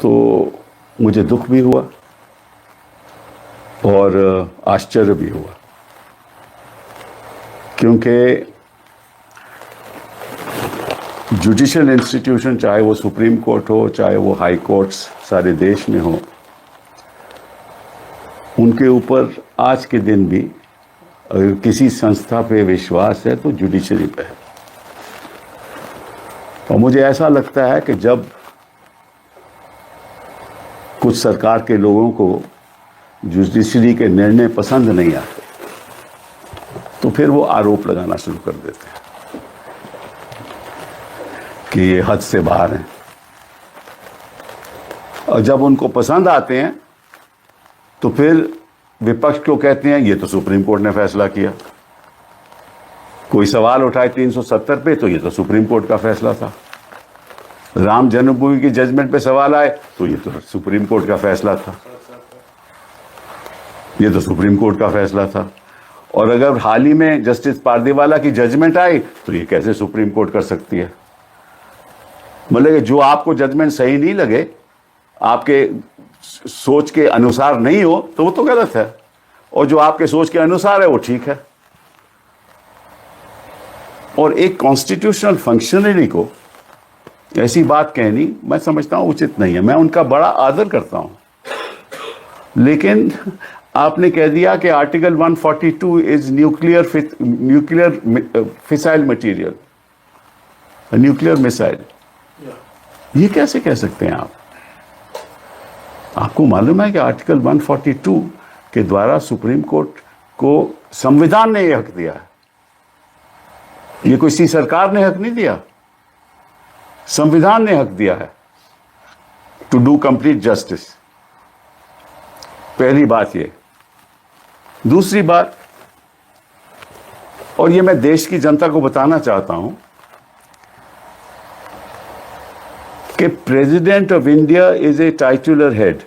तो मुझे दुख भी हुआ और आश्चर्य भी हुआ, क्योंकि जुडिशियल इंस्टीट्यूशन, चाहे वो सुप्रीम कोर्ट हो, चाहे वो हाई कोर्ट्स सारे देश में हो, उनके ऊपर आज के दिन भी अगर किसी संस्था पे विश्वास है तो जुडिशरी पे है। और मुझे ऐसा लगता है कि जब कुछ सरकार के लोगों को जुडिशरी के निर्णय पसंद नहीं आते तो फिर वो आरोप लगाना शुरू कर देते हैं कि ये हद से बाहर हैं, और जब उनको पसंद आते हैं तो फिर विपक्ष को कहते हैं ये तो सुप्रीम कोर्ट ने फैसला किया। कोई सवाल उठाए 370 पे तो ये तो सुप्रीम कोर्ट का फैसला था। राम जन्मभूमि की जजमेंट पे सवाल आए तो ये तो सुप्रीम कोर्ट का फैसला था, ये तो सुप्रीम कोर्ट का फैसला था। और अगर हाल ही में जस्टिस पारदीवाला की जजमेंट आई तो ये कैसे सुप्रीम कोर्ट कर सकती है। मतलब जो आपको जजमेंट सही नहीं लगे, आपके सोच के अनुसार नहीं हो, तो वो तो गलत है, और जो आपके सोच के अनुसार है वो ठीक है। और एक कॉन्स्टिट्यूशनल फंक्शनरी को ऐसी बात कहनी मैं समझता हूं उचित नहीं है। मैं उनका बड़ा आदर करता हूं, लेकिन आपने कह दिया कि article 142 is nuclear fissile material, nuclear missile. ये कैसे कह सकते हैं आप? आपको मालूम है कि आर्टिकल 142 के द्वारा सुप्रीम कोर्ट को संविधान ने यह हक दिया है। ये कोई सी सरकार ने हक नहीं दिया, संविधान ने हक दिया है टू डू कंप्लीट जस्टिस। पहली बात ये। दूसरी बात, और ये मैं देश की जनता को बताना चाहता हूं कि president of India is a titular head.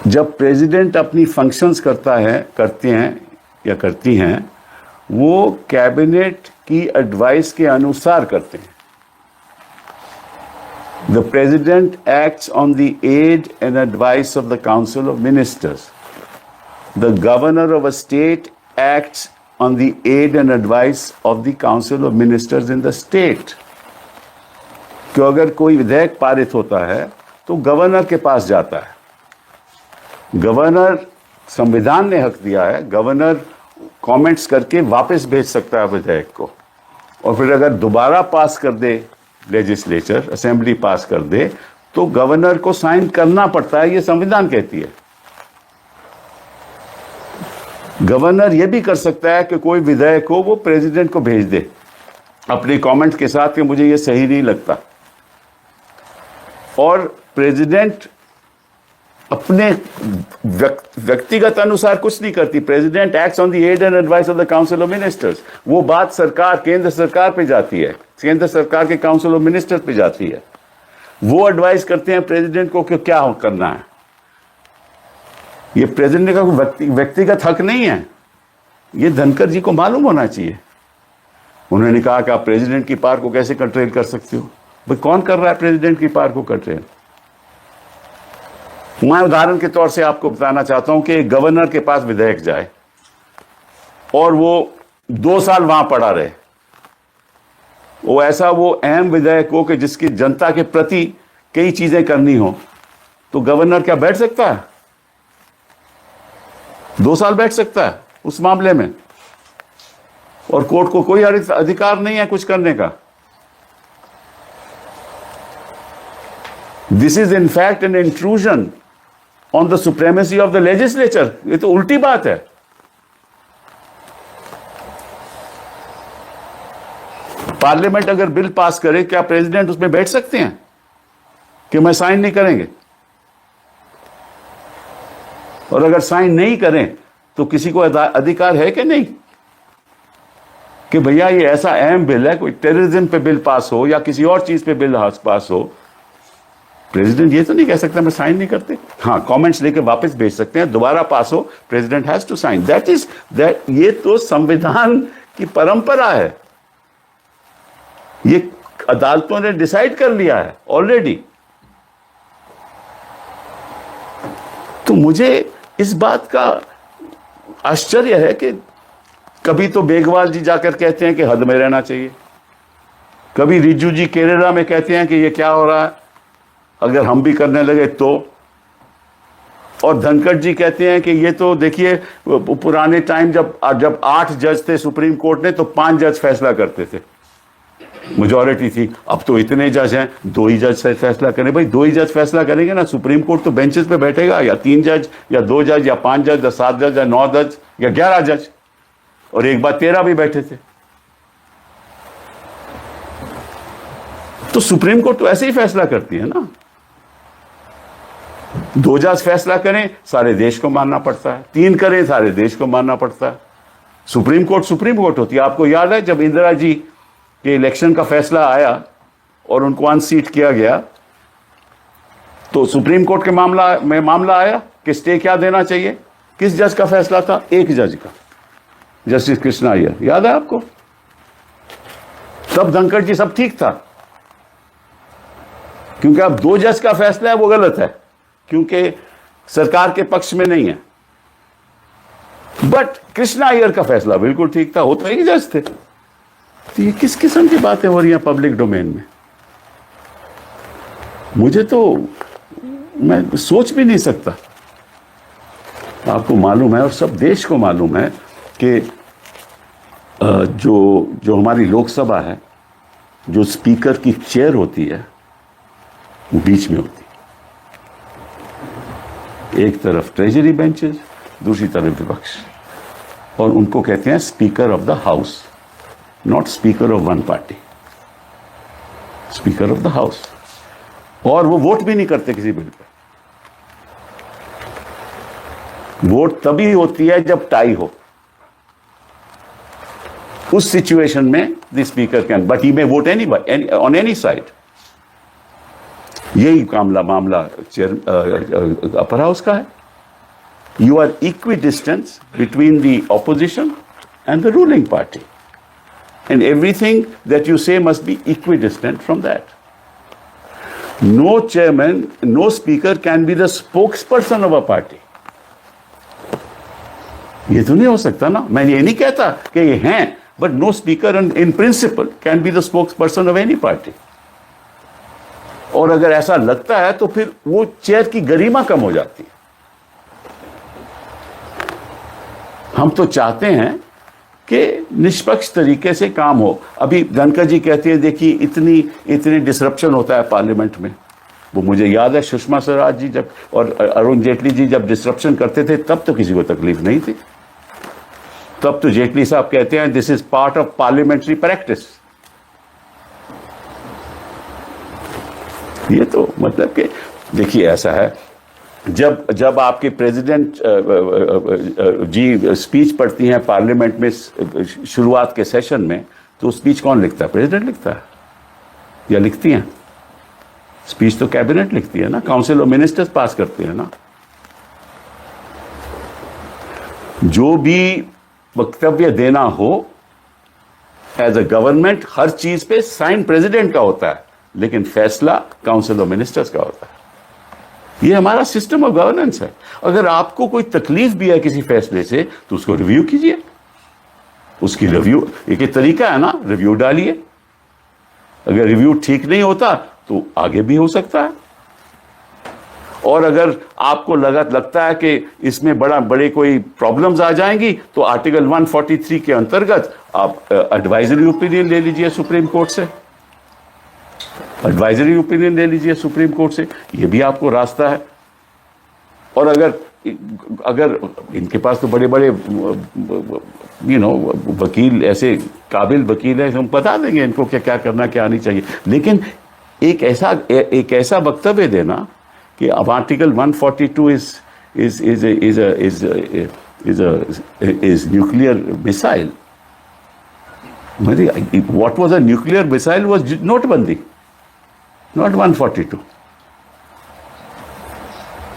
जब प्रेसिडेंट अपनी फंक्शंस करते हैं, वो कैबिनेट की एडवाइस के अनुसार करते हैं। The President acts on the aid and advice of the Council of Ministers. The Governor of a state acts on the aid and advice of the Council of Ministers in the state. कि अगर कोई विधेयक पारित होता है तो governor के पास जाता है। गवर्नर, संविधान ने हक दिया है, गवर्नर कमेंट्स करके वापस भेज सकता है विधेयक को, और फिर अगर दोबारा पास कर दे लेजिस्लेचर, असेंबली पास कर दे, तो गवर्नर को साइन करना पड़ता है, ये संविधान कहती है। गवर्नर ये भी कर सकता है कि कोई विधेयक हो वो प्रेसिडेंट को भेज दे अपने कमेंट के साथ कि मुझे ये सही नहीं लगता। और प्रेसिडेंट अपने व्यक्तिगत अनुसार कुछ नहीं करती। President acts on the aid and advice of the council of ministers. वो बात सरकार, केंद्र सरकार पे जाती है, केंद्र सरकार के काउंसिल ऑफ मिनिस्टर्स पे जाती है। वो एडवाइस करते हैं प्रेसिडेंट को कि क्या करना है। ये प्रेसिडेंट का व्यक्तिगत हक नहीं है, ये धनखड़ जी को मालूम होना चाहिए। उन्होंने कहा कि आप प्रेसिडेंट की पावर को कैसे कंट्रोल कर सकते हो। भाई कौन कर रहा है प्रेसिडेंट की पावर को कंट्रोल? मैं उदाहरण के तौर से आपको बताना चाहता हूं कि गवर्नर के पास विधेयक जाए और वो 2 साल वहां पड़ा रहे, वो अहम विधेयक हो कि जिसकी जनता के प्रति कई चीजें करनी हो, तो गवर्नर क्या बैठ सकता है? 2 साल बैठ सकता है उस मामले में, और कोर्ट को कोई अधिकार नहीं है कुछ करने का। This is in fact an intrusion on the supremacy of the legislature. ये तो उल्टी बात है। पार्लियामेंट अगर बिल पास करे, क्या प्रेसिडेंट उसमें बैठ सकते हैं कि मैं साइन नहीं करेंगे? और अगर साइन नहीं करें तो किसी को अधिकार है कि नहीं कि भैया ये ऐसा अहम बिल है, कोई टेररिज्म पे बिल पास हो या किसी और चीज पे बिल पास हो, प्रेसिडेंट ये तो नहीं कह सकता मैं साइन नहीं करते। हाँ, कमेंट्स लेके वापस भेज सकते हैं, दोबारा पास हो, प्रेसिडेंट हैज टू साइन। ये तो संविधान की परंपरा है। ये अदालतों ने डिसाइड कर लिया है ऑलरेडी। तो मुझे इस बात का आश्चर्य है कि कभी तो बेगवाल जी जाकर कहते हैं कि हद में रहना चाहिए, कभी रिज्जू जी केरला में कहते हैं कि ये क्या हो रहा है, अगर हम भी करने लगे तो, और धनखड़ जी कहते हैं कि ये तो देखिए पुराने टाइम जब 8 जज थे सुप्रीम कोर्ट ने तो 5 जज फैसला करते थे, मेजॉरिटी थी। अब तो इतने जज हैं, 2 ही जज से फैसला करें। भाई 2 ही जज फैसला करेंगे ना, सुप्रीम कोर्ट तो बेंचेस पे बैठेगा, या 3 जज या 2 जज या 5 जज या 7 जज या 9 जज या 11 जज, और एक बार 13 भी बैठे थे। तो सुप्रीम कोर्ट तो ऐसे ही फैसला करती है ना। 2 जज फैसला करें सारे देश को मानना पड़ता है, 3 करें सारे देश को मानना पड़ता है। सुप्रीम कोर्ट होती है। आपको याद है जब इंदिरा जी के इलेक्शन का फैसला आया और उनको अनसीट किया गया, तो सुप्रीम कोर्ट के मामला आया कि स्टे क्या देना चाहिए। किस जज का फैसला था? एक जज का, जस्टिस कृष्णा अय्यर। याद है आपको? तब धनखड़ जी सब ठीक था, क्योंकि अब 2 जज का फैसला है वो गलत है, क्योंकि सरकार के पक्ष में नहीं है। बट कृष्णा अय्यर का फैसला बिल्कुल ठीक था, वो तो एक जज थे। तो ये किस किस्म की बातें हो रही हैं पब्लिक डोमेन में? मुझे तो, मैं सोच भी नहीं सकता। आपको मालूम है और सब देश को मालूम है कि जो हमारी लोकसभा है, जो स्पीकर की चेयर होती है वो बीच में होती है। एक तरफ ट्रेजरी बेंचेस, दूसरी तरफ विपक्ष, और उनको कहते हैं speaker of the house, not speaker of one party, speaker of the house. और वो वोट भी नहीं करते किसी बिल पे। वोट तभी होती है जब टाई हो। उस सिचुएशन में the speaker can, but he may vote on any side. यही मामला अपर हाउस का है। You are equidistance between the opposition and the ruling party, and everything that you say must be equidistant from that. No chairman, no speaker can be the spokesperson of a party. ये तो नहीं हो सकता ना। मैं ये नहीं कहता कि ये हैं, but no speaker in principle can be the spokesperson of any party. और अगर ऐसा लगता है तो फिर वो चेयर की गरिमा कम हो जाती है। हम तो चाहते हैं कि निष्पक्ष तरीके से काम हो। अभी धनखड़ जी कहते हैं देखिए इतनी डिसरप्शन होता है पार्लियामेंट में। वो मुझे याद है सुषमा स्वराज जी जब और अरुण जेटली जी जब डिसरप्शन करते थे तब तो किसी को तकलीफ नहीं थी। तब तो जेटली साहब कहते हैं this is part of parliamentary practice. ये तो मतलब कि देखिए ऐसा है, जब आपके प्रेसिडेंट जी स्पीच पढ़ती हैं पार्लियामेंट में शुरुआत के सेशन में, तो स्पीच कौन लिखता है? प्रेसिडेंट लिखता है या लिखती हैं? स्पीच तो कैबिनेट लिखती है ना, काउंसिल ऑफ मिनिस्टर्स पास करते हैं ना। जो भी वक्तव्य देना हो एज अ गवर्नमेंट, हर चीज पे साइन प्रेसिडेंट का होता है, लेकिन फैसला काउंसिल ऑफ मिनिस्टर्स का होता है। ये हमारा सिस्टम ऑफ गवर्नेंस है। अगर आपको कोई तकलीफ भी है किसी फैसले से तो उसको रिव्यू कीजिए। उसकी रिव्यू एक तरीका है ना, रिव्यू डालिए। अगर रिव्यू ठीक नहीं होता तो आगे भी हो सकता है। और अगर आपको लगता है कि इसमें बड़े कोई प्रॉब्लम्स आ जाएंगी तो आर्टिकल 143 के अंतर्गत आप एडवाइजरी ओपिनियन ले लीजिए सुप्रीम कोर्ट से। एडवाइजरी ओपिनियन ले लीजिए सुप्रीम कोर्ट से, ये भी आपको रास्ता है। और अगर इनके पास तो बड़े वकील, ऐसे काबिल वकील है, हम बता देंगे इनको क्या करना क्या नहीं चाहिए। लेकिन एक ऐसा वक्तव्य देना कि अब article 142 is nuclear missile. What was a nuclear missile was नोटबंदी, नॉट 142।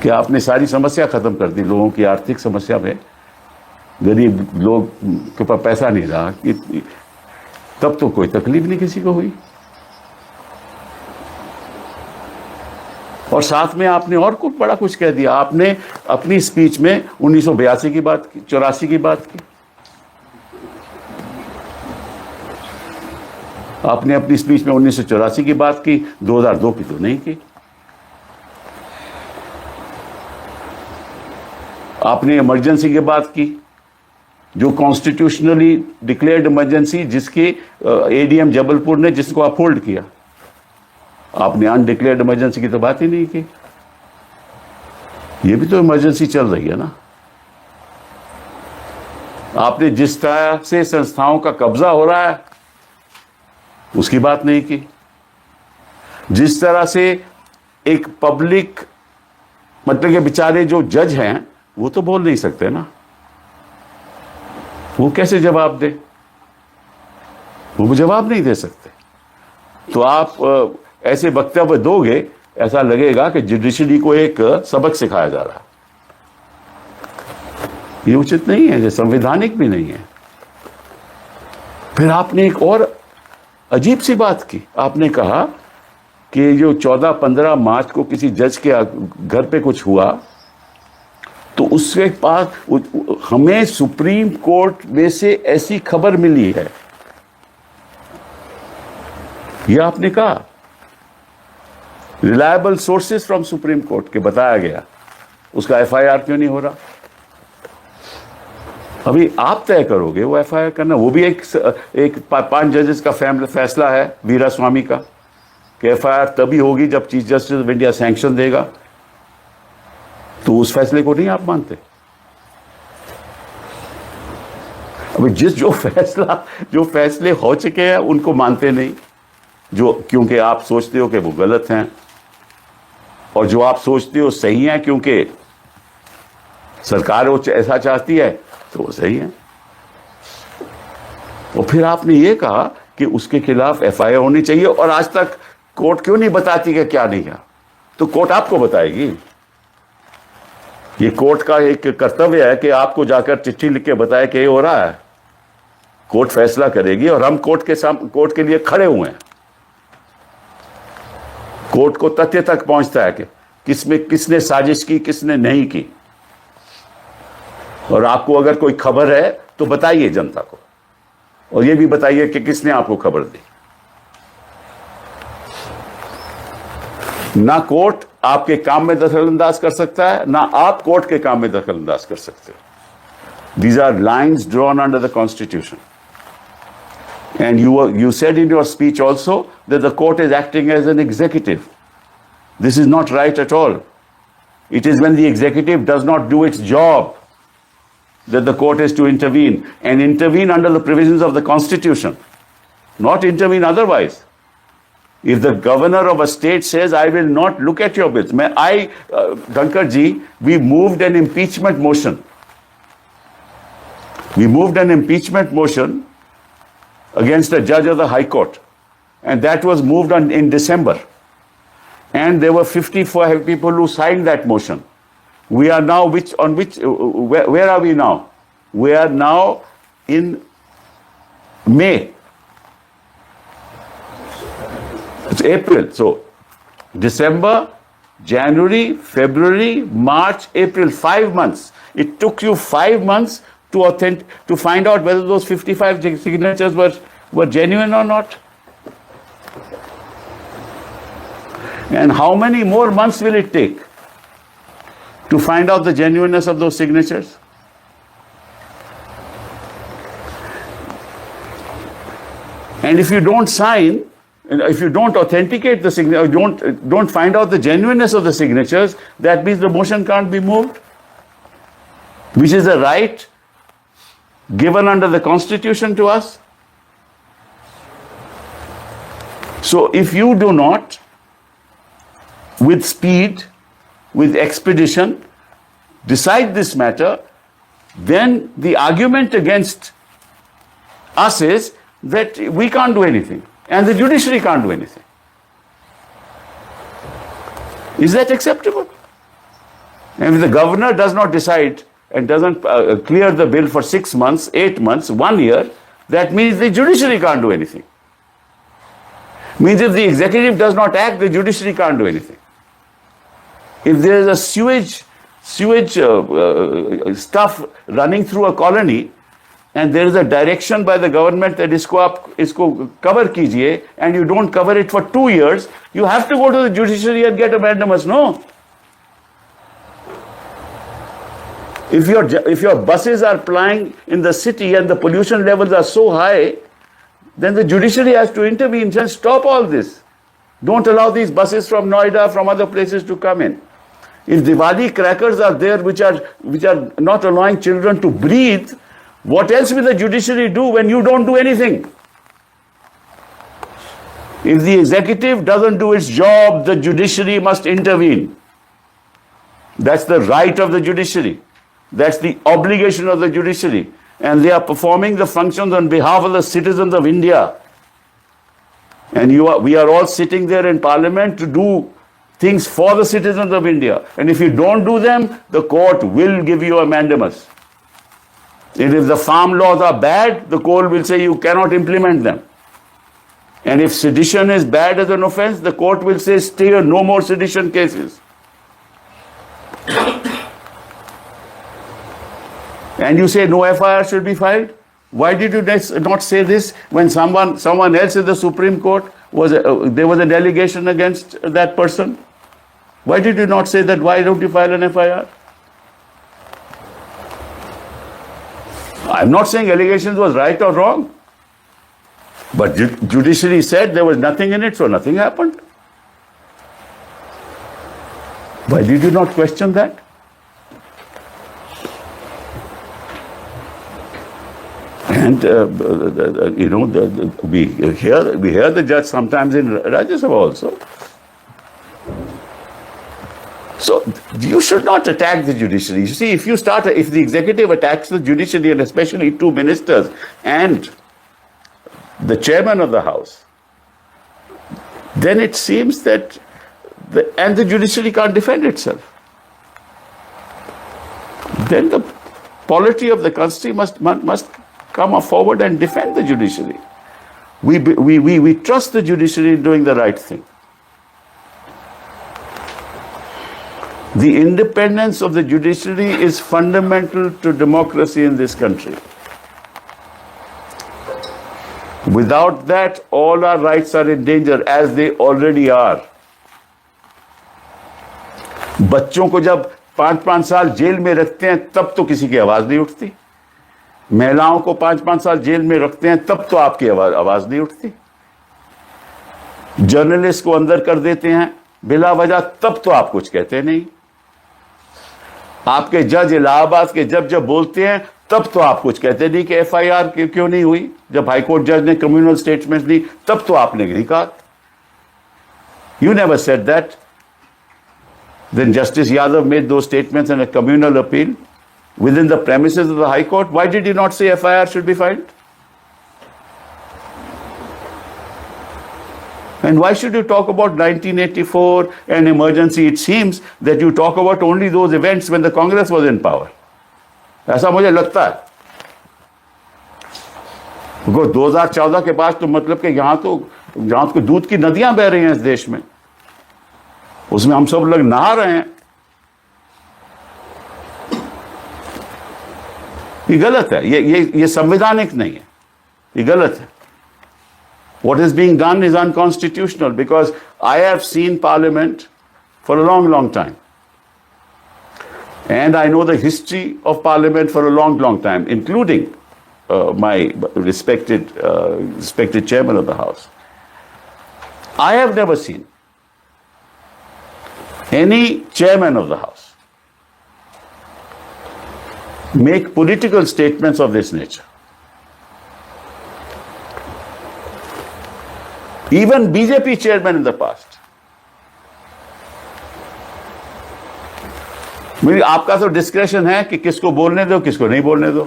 कि आपने सारी समस्या खत्म कर दी लोगों की आर्थिक समस्या में, गरीब लोग के पास पैसा नहीं रहा, तब तो कोई तकलीफ नहीं किसी को हुई। और साथ में आपने और कुछ बड़ा कुछ कह दिया। आपने अपनी स्पीच में 1982 की बात की, 84 की बात की। आपने अपनी स्पीच में 1984 की बात की, 2002 की तो नहीं की। आपने इमरजेंसी की बात की, जो कॉन्स्टिट्यूशनली डिक्लेयर्ड इमरजेंसी, जिसकी एडीएम जबलपुर ने जिसको अपहोल्ड किया। आपने अनडिक्लेयर्ड इमरजेंसी की तो बात ही नहीं की। ये भी तो इमरजेंसी चल रही है ना। आपने जिस तरह से संस्थाओं का कब्जा हो रहा है उसकी बात नहीं की। जिस तरह से एक पब्लिक, मतलब के बेचारे जो जज हैं वो तो बोल नहीं सकते ना, वो कैसे जवाब दे? वो जवाब नहीं दे सकते। तो आप ऐसे वक्तव्य दोगे, ऐसा लगेगा कि जुडिशरी को एक सबक सिखाया जा रहा है। ये उचित नहीं है, ये संवैधानिक भी नहीं है। फिर आपने एक और अजीब सी बात की। आपने कहा कि जो 14-15 मार्च को किसी जज के घर पे कुछ हुआ, तो उसके पास हमें सुप्रीम कोर्ट में से ऐसी खबर मिली है, यह आपने कहा। Reliable sources from supreme court के बताया गया। उसका एफआईआर क्यों नहीं हो रहा? अभी आप तय करोगे वो एफआईआर करना। वो भी एक 5 जजेस का फैसला है वीरास्वामी का कि एफआईआर तभी होगी जब chief justice of India sanction देगा। तो उस फैसले को नहीं आप मानते? अभी जो फैसले हो चुके हैं उनको मानते नहीं, जो क्योंकि आप सोचते हो कि वो गलत हैं, और जो आप सोचते हो सही हैं क्योंकि सरकार वो ऐसा चाहती है, तो वो सही है। और फिर आपने ये कहा कि उसके खिलाफ एफआईआर होनी चाहिए, और आज तक कोर्ट क्यों नहीं बताती कि क्या नहीं है? तो कोर्ट आपको बताएगी। ये कोर्ट का एक कर्तव्य है कि आपको जाकर चिट्ठी लिख के बताए कि ये हो रहा है। कोर्ट फैसला करेगी और हम कोर्ट के लिए खड़े हुए हैं। कोर्ट को तथ्य तक पहुंचता है कि किसने साजिश की, किसने नहीं की। और आपको अगर कोई खबर है तो बताइए जनता को, और ये भी बताइए कि किसने आपको खबर दी। ना कोर्ट आपके काम में दखलंदाज कर सकता है, ना आप कोर्ट के काम में दखलंदाज कर सकते हो। These are lines drawn under the Constitution. And you said in your speech also that the court is acting as an executive. This is not right at all. It is when the executive does not do its job that the court is to intervene, and intervene under the provisions of the Constitution, not intervene otherwise. If the governor of a state says, I will not look at your bills, Dhankar ji, we moved an impeachment motion. We moved an impeachment motion against a judge of the High Court, and that was moved in December. And there were 55 people who signed that motion. We are now where are we now? We are now in May. It's April. So December, January, February, March, April, 5 months. It took you 5 months to find out whether those 55 signatures were genuine or not. And how many more months will it take to find out the genuineness of those signatures? And if you don't sign, if you don't authenticate the signature, don't find out the genuineness of the signatures, that means the motion can't be moved, which is a right given under the Constitution to us. So if you do not, with speed, with expedition, decide this matter, then the argument against us is that we can't do anything and the judiciary can't do anything. Is that acceptable? And if the governor does not decide and doesn't clear the bill for 6 months, 8 months, 1 year, that means the judiciary can't do anything. Means if the executive does not act, the judiciary can't do anything. If there is a sewage stuff running through a colony and there is a direction by the government that isko cover kijiye, and you don't cover it for 2 years, you have to go to the judiciary and get a mandamus, no? If your buses are plying in the city and the pollution levels are so high, then the judiciary has to intervene and stop all this. Don't allow these buses from Noida, from other places to come in. If Diwali crackers are there which are not allowing children to breathe, what else will the judiciary do when you don't do anything? If the executive doesn't do its job, the judiciary must intervene. That's the right of the judiciary. That's the obligation of the judiciary. And they are performing the functions on behalf of the citizens of India. And we are all sitting there in parliament to do things for the citizens of India. And if you don't do them, the court will give you a mandamus. And if the farm laws are bad, the court will say you cannot implement them. And if sedition is bad as an offense, the court will say stay, no more sedition cases. And you say no FIR should be filed? Why did you not say this when someone else in the Supreme Court there was a delegation against that person? Why did you not say that? Why don't you file an FIR? I'm not saying allegations was right or wrong, but judiciary said there was nothing in it, so nothing happened. Why did you not question that? And we hear the judge sometimes in Rajya Sabha also. So you should not attack the judiciary. You see, if the executive attacks the judiciary, and especially 2 ministers and the chairman of the house, then it seems that the judiciary can't defend itself. Then the polity of the country must come forward and defend the judiciary. We trust the judiciary in doing the right thing. The independence of the judiciary is fundamental to democracy in this country. Without that, all our rights are in danger, as they already are. बच्चों को जब 5-5 साल jail में रखते हैं तब तो किसी की आवाज नहीं उठती. महिलाओं को 5-5 साल जेल में रखते हैं तब तो आपकी आवाज नहीं उठती. जर्नलिस्ट को अंदर कर देते हैं बिला वजह तब तो आप कुछ कहते नहीं. आपके जज इलाहाबाद के जब बोलते हैं तब तो आप कुछ कहते नहीं कि एफआईआर क्यों नहीं हुई. जब हाईकोर्ट जज ने कम्युनल स्टेटमेंट दी तब तो आपने नहीं कहा. You never said that. Then Justice Yadav made those statements in a communal appeal within the premises of the High Court. Why did you not say FIR should be filed? And why should you talk about 1984 and emergency? It seems that you talk about only those events when the Congress was in power. ऐसा मुझे लगता है. Because 2014 के बाद तो मतलब कि यहाँ तो दूध की नदियां बह रही हैं इस देश में. उसमें हम सब लोग नहा रहे हैं. ये गलत है. ये संवैधानिक नहीं है. ये गलत है. What is being done is unconstitutional, because I have seen Parliament for a long time. And I know the history of Parliament for a long time, including my respected chairman of the House. I have never seen any chairman of the House make political statements of this nature. Even BJP chairman in the past. मेरी आपका तो discretion है कि किसको बोलने दो, किसको नहीं बोलने दो,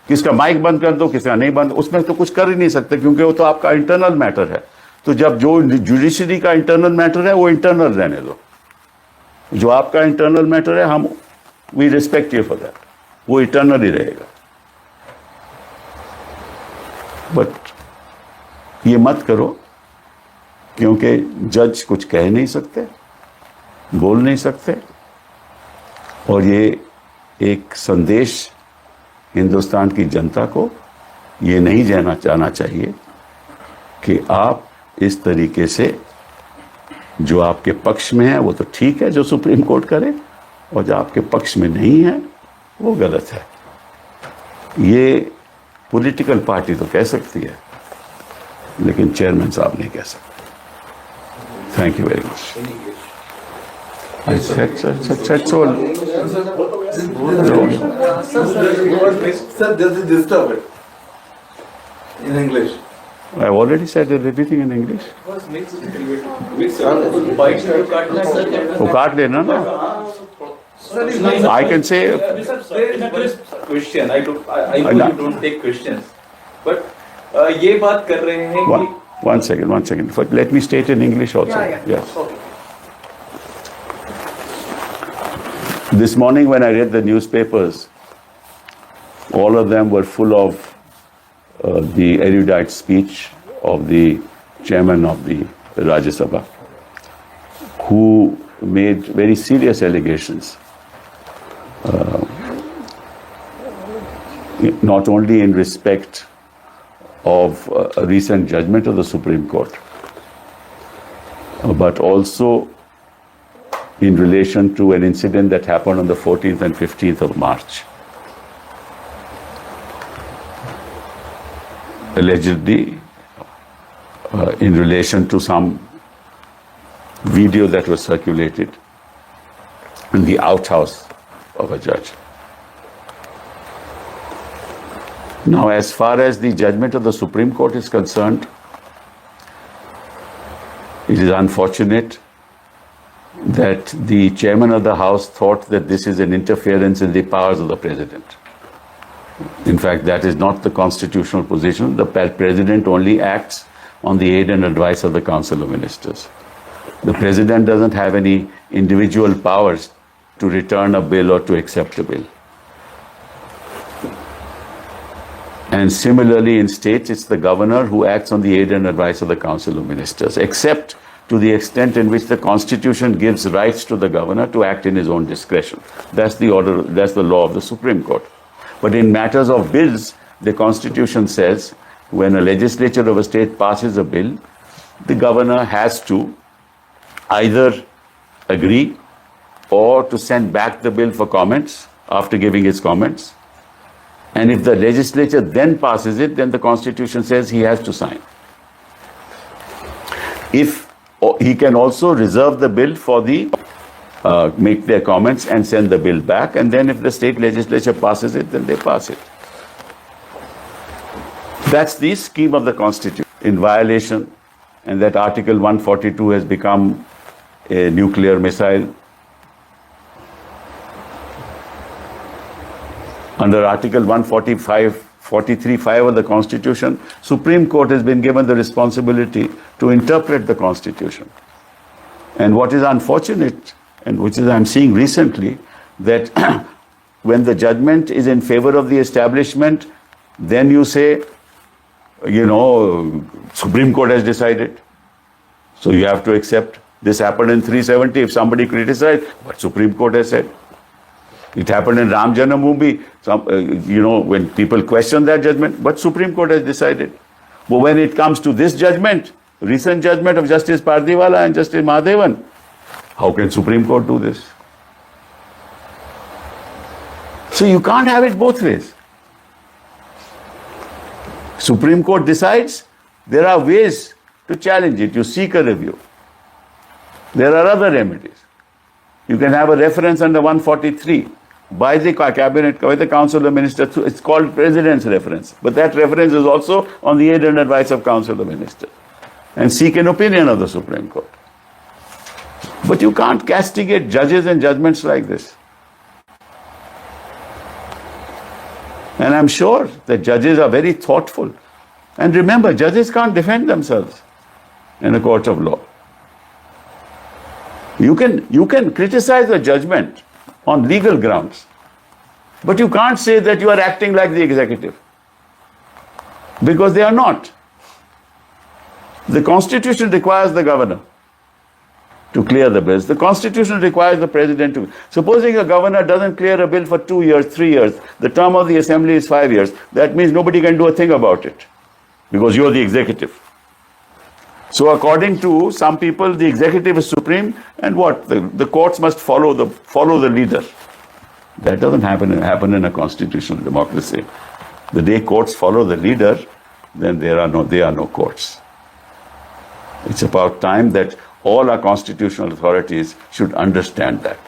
किसका माइक बंद कर दो, किसका नहीं बंद. उसमें तो कुछ कर ही नहीं सकते, क्योंकि वो तो आपका इंटरनल मैटर है. तो जब जो जुडिशरी का इंटरनल मैटर है वो इंटरनल रहने दो. जो आपका इंटरनल मैटर है हम we respect you for that. वो इंटरनल ही रहेगा. बट ये मत करो, क्योंकि जज कुछ कह नहीं सकते. बोल नहीं सकते। और ये एक संदेश हिंदुस्तान की जनता को ये नहीं जाना चाहिए कि आप इस तरीके से, जो आपके पक्ष में है वो तो ठीक है जो सुप्रीम कोर्ट करे, और जो आपके पक्ष में नहीं है वो गलत है। ये पॉलिटिकल पार्टी तो कह सकती है, लेकिन चेयरमैन साहब नहीं कह सकते। Thank you very much. Sir, just disturb it in English. I already said everything in English. वो काट लेना ना। I can say. Question. I know you don't take questions, but ये बात कर रहे हैं कि. One second. Let me state in English also. Yeah. Yes. Okay. This morning when I read the newspapers, all of them were full of the erudite speech of the chairman of the Rajya Sabha, who made very serious allegations, not only in respect of a recent judgment of the Supreme Court, but also in relation to an incident that happened on the 14th and 15th of March. Allegedly, in relation to some video that was circulated in the outhouse of a judge. Now, as far as the judgment of the Supreme Court is concerned, it is unfortunate that the chairman of the House thought that this is an interference in the powers of the president. In fact, that is not the constitutional position. The president only acts on the aid and advice of the Council of Ministers. The president doesn't have any individual powers to return a bill or to accept a bill. And similarly, in states, it's the governor who acts on the aid and advice of the Council of Ministers, except to the extent in which the Constitution gives rights to the governor to act in his own discretion. That's the order, that's the law of the Supreme Court. But in matters of bills, the Constitution says when a legislature of a state passes a bill, the governor has to either agree or to send back the bill for comments after giving his comments. And if the legislature then passes it, then the Constitution says he has to sign. He can also reserve the bill for the make their comments and send the bill back, and then if the state legislature passes it, then they pass it. That's the scheme of the Constitution in violation, and that Article 142 has become a nuclear missile. Under Article 143(5) of the Constitution, Supreme Court has been given the responsibility to interpret the Constitution. And what is unfortunate, and which is I'm seeing recently, that when the judgment is in favor of the establishment, then you say, Supreme Court has decided. So you have to accept. This happened in 370. If somebody criticized, what Supreme Court has said. It happened in Ram Janambhoomi, when people question that judgment, but Supreme Court has decided. But when it comes to this judgment, recent judgment of Justice Pardiwala and Justice Mahadevan, how can Supreme Court do this? So you can't have it both ways. Supreme Court decides, there are ways to challenge it. You seek a review. There are other remedies. You can have a reference under 143 by the cabinet, by the Council of Ministers. It's called President's reference. But that reference is also on the aid and advice of Council of Ministers. And seek an opinion of the Supreme Court. But you can't castigate judges and judgments like this. And I'm sure that judges are very thoughtful. And remember, judges can't defend themselves in a court of law. You can criticize a judgment on legal grounds, but you can't say that you are acting like the executive, because they are not. The Constitution requires the governor to clear the bills. The Constitution requires the president to. Supposing a governor doesn't clear a bill for 2 years, 3 years, the term of the assembly is 5 years. That means nobody can do a thing about it because you're the executive. So according to some people, the executive is supreme, and what? The courts must follow the leader. That doesn't happen in a constitutional democracy. The day courts follow the leader, then there are no courts. It's about time that all our constitutional authorities should understand that.